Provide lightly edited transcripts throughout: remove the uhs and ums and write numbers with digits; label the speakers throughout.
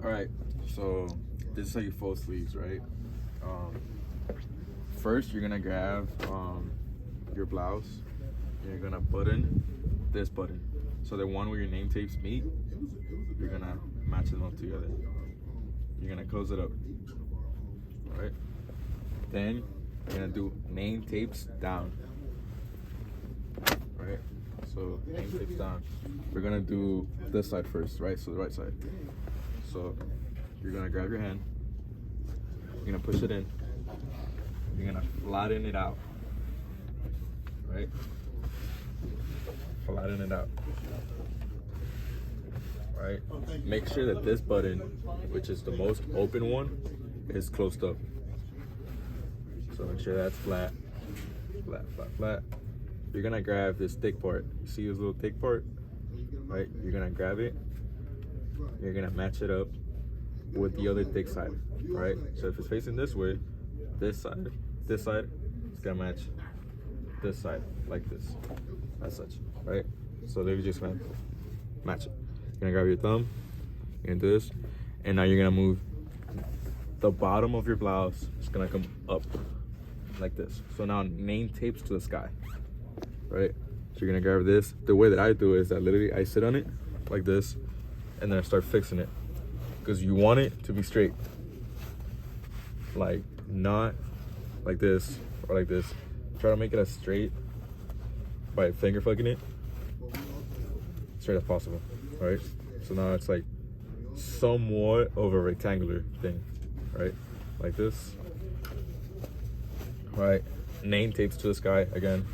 Speaker 1: All right, so this is how you fold sleeves, right? Um, First, you're gonna grab your blouse. You're gonna button this button. So the one where your name tapes meet, you're gonna match them up together. You're gonna close it up, right? Then you're gonna do name tapes down, right? So name tapes down. We're gonna do this side first, right? So the right side. So you're gonna grab your hand. You're gonna push it in. You're gonna flatten it out, right? Flatten it out, right? Make sure that this button, which is the most open one, is closed up. So make sure that's flat, flat, flat, flat. You're gonna grab this thick part. You see this little thick part, right? You're gonna grab it. You're gonna match it up with the other thick side, right? So if it's facing this way, this side, it's gonna match this side like this, as such, right? So literally just gonna match it. You're gonna grab your thumb, you're gonna do this, and now you're gonna move the bottom of your blouse. It's gonna come up like this. So now name tapes to the sky, right? So you're gonna grab this. The way that I do it is that literally I sit on it like this, and then I start fixing it, because you want it to be straight, like not like this or like this. Try to make it as straight by finger fucking it, straight as possible, right? So now it's like somewhat of a rectangular thing, right? Like this, right? Name tapes to the sky again.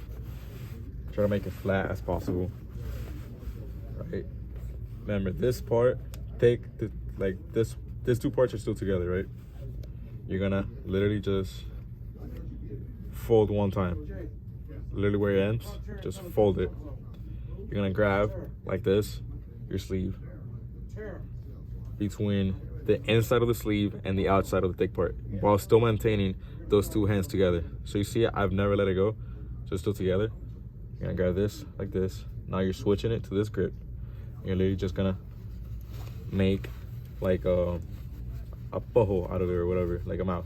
Speaker 1: Try to make it flat as possible, right? Remember, this part, like this two parts are still together, right? You're gonna literally just fold one time. Literally where it ends, just fold it. You're gonna grab, like this, your sleeve between the inside of the sleeve and the outside of the thick part, while still maintaining those two hands together. So you see, I've never let it go, so it's still together. You're gonna grab this, like this. Now you're switching it to this grip. You're literally just gonna make like a butthole out of it or whatever, like a mouth.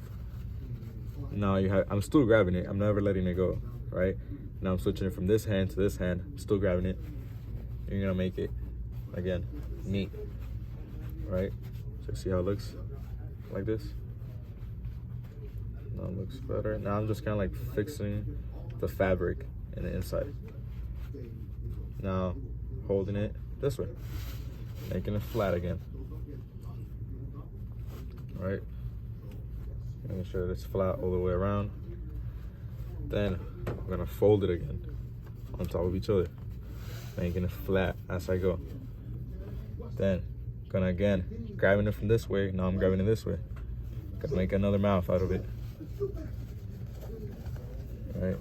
Speaker 1: Now I'm still grabbing it. I'm never letting it go, right? Now I'm switching it from this hand to this hand. I'm still grabbing it. You're gonna make it, again, neat, right? So see how it looks like this? Now it looks better. Now I'm just kind of like fixing the fabric in the inside. Now holding it this way, making it flat again, right? Making sure that it's flat all the way around. Then I'm gonna fold it again on top of each other, making it flat as I go. Then gonna again grabbing it from this way. Now I'm grabbing it this way. Gonna make another mouth out of it, right?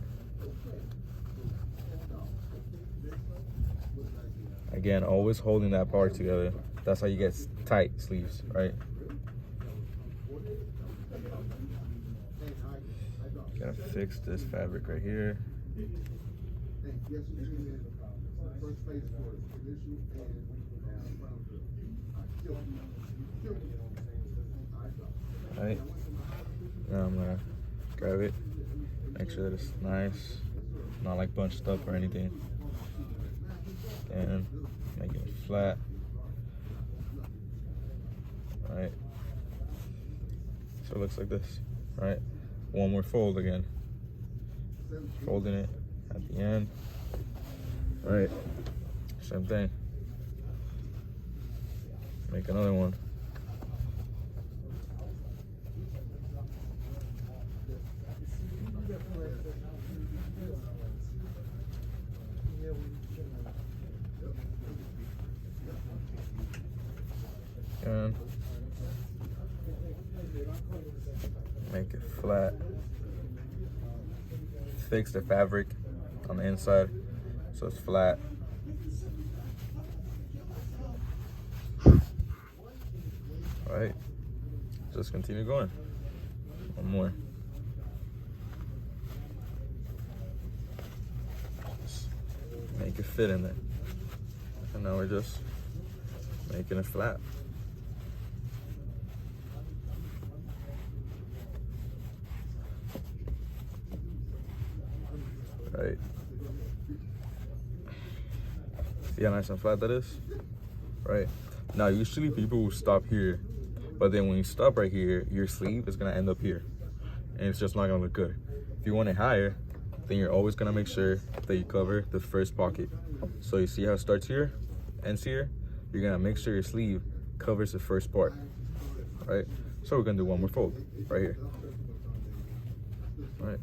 Speaker 1: Again, always holding that part together. That's how you get tight sleeves, right? Gonna fix this fabric right here. Right. Now I'm gonna grab it, make sure that it's nice, not like bunched up or anything. And make it flat. Right. So it looks like this, right? One more fold again. Folding it at the end. Right. Same thing. Make another one. And make it flat. Fix the fabric on the inside so it's flat. All right, just continue going. One more. Just make it fit in there. And now we're just making it flat. right? See how nice and flat that is, right? Now, usually people will stop here, but then when you stop right here, your sleeve is gonna end up here, and it's just not gonna look good. If you want it higher, then you're always gonna make sure that you cover the first pocket. So you see how it starts here, ends here? You're gonna make sure your sleeve covers the first part, right? So we're gonna do one more fold right here, right?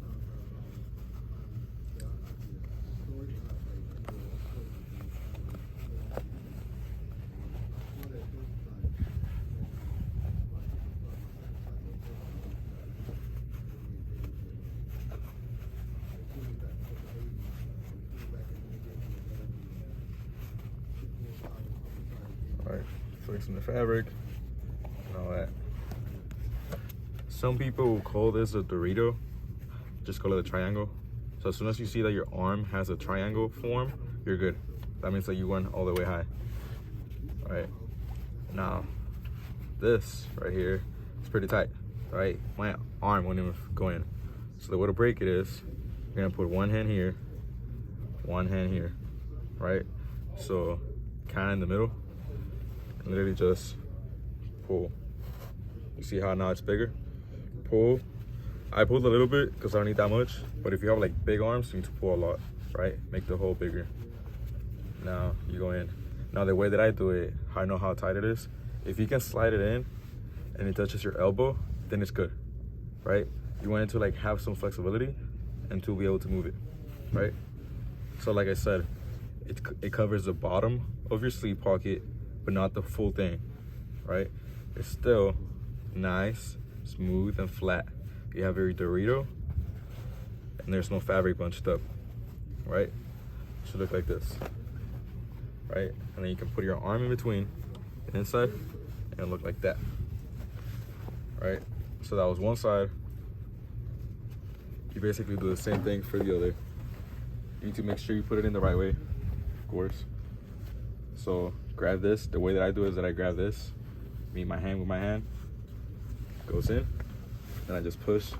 Speaker 1: Alright, fixing the fabric and all that. Some people will call this a Dorito, just call it a triangle. So as soon as you see that your arm has a triangle form, you're good. That means that you went all the way high. Alright, now this right here is pretty tight, right? My arm won't even go in. So the way to break it is, you're gonna put one hand here, right? So kind of in the middle, and literally just pull. You see how now it's bigger? Pull. I pulled a little bit because I don't need that much, but if you have like big arms, you need to pull a lot, right? Make the hole bigger. Now you go in. Now the way that I do it, I know how tight it is. If you can slide it in and it touches your elbow, then it's good, right? You want it to like have some flexibility and to be able to move it, right? So like I said, it covers the bottom of your sleeve pocket, but not the full thing, right? It's still nice, smooth, and flat. You have your Dorito, and there's no fabric bunched up, right? It should look like this, right? And then you can put your arm in between, inside, and look like that, right? So that was one side. You basically do the same thing for the other. You need to make sure you put it in the right way, of course. So grab this. The way that I do it is that I grab this, meet my hand with my hand, goes in, then I just push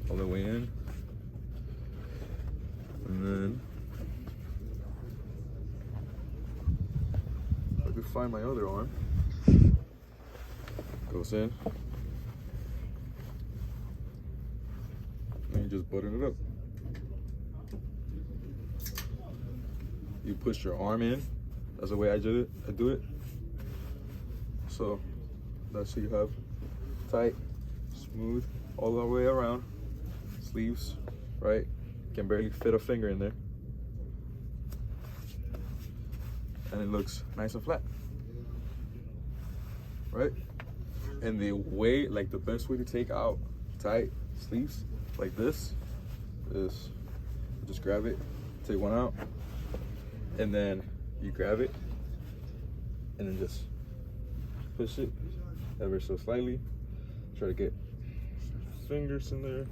Speaker 1: all the way in, and then I can find my other arm, goes in, and you just button it up. You push your arm in. That's the way I do it. So that's what you have. Tight, smooth, all the way around. Sleeves, right? Can barely fit a finger in there. And it looks nice and flat, right? And the way, like the best way to take out tight sleeves like this is just grab it, take one out, and then you grab it and then just push it ever so slightly. Try to get fingers in there.